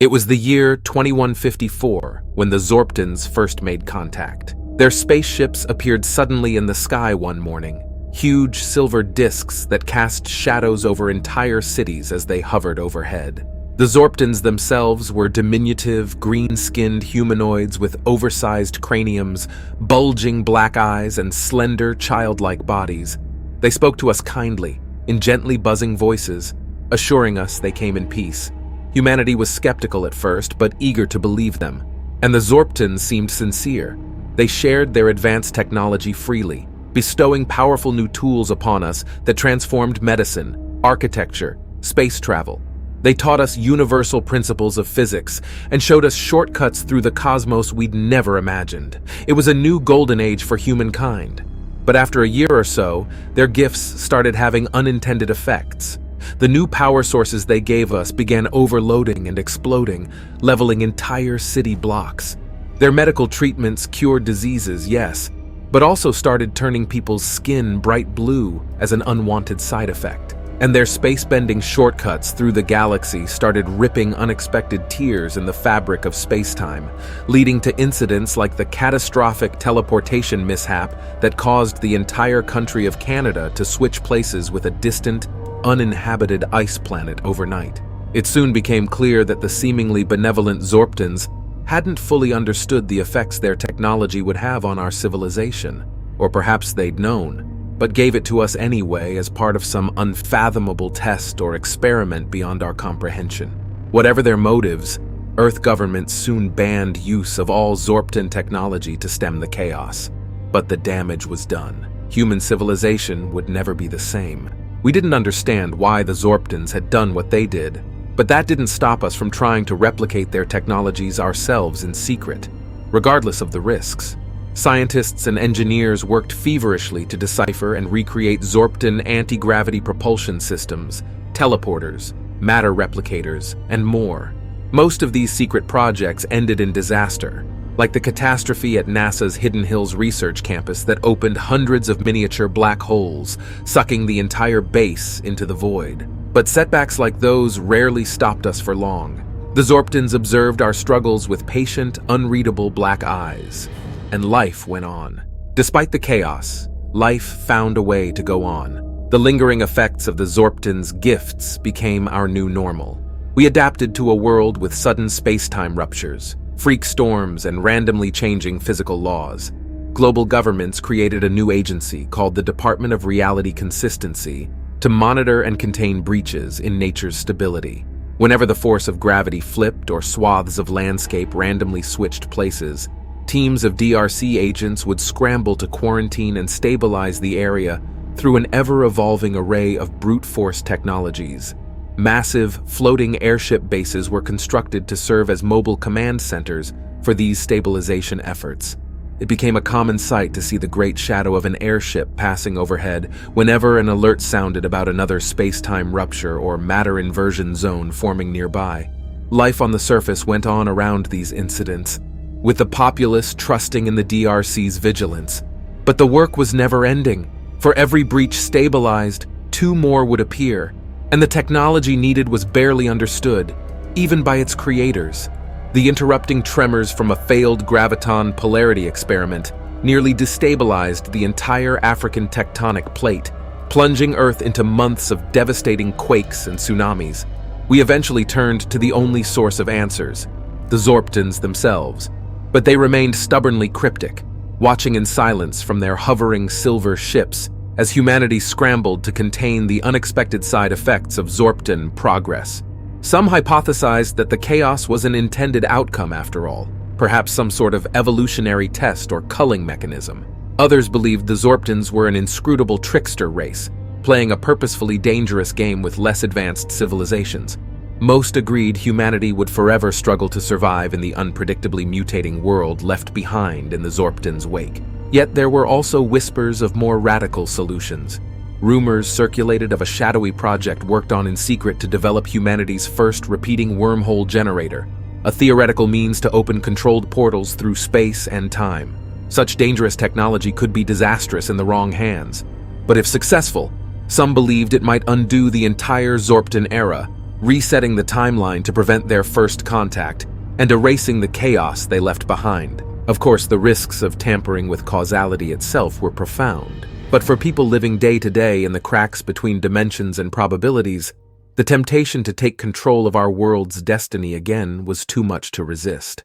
It was the year 2154 when the Zorptons first made contact. Their spaceships appeared suddenly in the sky one morning, huge silver discs that cast shadows over entire cities as they hovered overhead. The Zorptons themselves were diminutive, green-skinned humanoids with oversized craniums, bulging black eyes, and slender, childlike bodies. They spoke to us kindly, in gently buzzing voices, assuring us they came in peace. Humanity was skeptical at first, but eager to believe them, and the Zorptons seemed sincere. They shared their advanced technology freely, bestowing powerful new tools upon us that transformed medicine, architecture, space travel. They taught us universal principles of physics and showed us shortcuts through the cosmos we'd never imagined. It was a new golden age for humankind. But after a year or so, their gifts started having unintended effects. The new power sources they gave us began overloading and exploding, leveling entire city blocks. Their medical treatments cured diseases, yes, but also started turning people's skin bright blue as an unwanted side effect. And their space-bending shortcuts through the galaxy started ripping unexpected tears in the fabric of spacetime, leading to incidents like the catastrophic teleportation mishap that caused the entire country of Canada to switch places with a distant, uninhabited ice planet overnight. It soon became clear that the seemingly benevolent Zorptons hadn't fully understood the effects their technology would have on our civilization, or perhaps they'd known, but gave it to us anyway as part of some unfathomable test or experiment beyond our comprehension. Whatever their motives, Earth governments soon banned use of all Zorpton technology to stem the chaos. But the damage was done. Human civilization would never be the same. We didn't understand why the Zorptons had done what they did, but that didn't stop us from trying to replicate their technologies ourselves in secret, regardless of the risks. Scientists and engineers worked feverishly to decipher and recreate Zorpton anti-gravity propulsion systems, teleporters, matter replicators, and more. Most of these secret projects ended in disaster, like the catastrophe at NASA's Hidden Hills research campus that opened hundreds of miniature black holes, sucking the entire base into the void. But setbacks like those rarely stopped us for long. The Zorptons observed our struggles with patient, unreadable black eyes, and life went on. Despite the chaos, life found a way to go on. The lingering effects of the Zorptons' gifts became our new normal. We adapted to a world with sudden space-time ruptures, freak storms, and randomly changing physical laws. Global governments created a new agency called the Department of Reality Consistency to monitor and contain breaches in nature's stability. Whenever the force of gravity flipped or swaths of landscape randomly switched places, teams of DRC agents would scramble to quarantine and stabilize the area through an ever-evolving array of brute force technologies. Massive, floating airship bases were constructed to serve as mobile command centers for these stabilization efforts. It became a common sight to see the great shadow of an airship passing overhead whenever an alert sounded about another space-time rupture or matter inversion zone forming nearby. Life on the surface went on around these incidents, with the populace trusting in the DRC's vigilance. But the work was never-ending. For every breach stabilized, two more would appear, and the technology needed was barely understood, even by its creators. The interrupting tremors from a failed graviton polarity experiment nearly destabilized the entire African tectonic plate, plunging Earth into months of devastating quakes and tsunamis. We eventually turned to the only source of answers, the Zorptons themselves, but they remained stubbornly cryptic, watching in silence from their hovering silver ships as humanity scrambled to contain the unexpected side effects of Zorpton progress. Some hypothesized that the chaos was an intended outcome after all, perhaps some sort of evolutionary test or culling mechanism. Others believed the Zorptons were an inscrutable trickster race, playing a purposefully dangerous game with less advanced civilizations. Most agreed humanity would forever struggle to survive in the unpredictably mutating world left behind in the Zorptons' wake. Yet there were also whispers of more radical solutions. Rumors circulated of a shadowy project worked on in secret to develop humanity's first repeating wormhole generator, a theoretical means to open controlled portals through space and time. Such dangerous technology could be disastrous in the wrong hands, but if successful, some believed it might undo the entire Zorpton era, resetting the timeline to prevent their first contact and erasing the chaos they left behind. Of course, the risks of tampering with causality itself were profound. But for people living day to day in the cracks between dimensions and probabilities, the temptation to take control of our world's destiny again was too much to resist.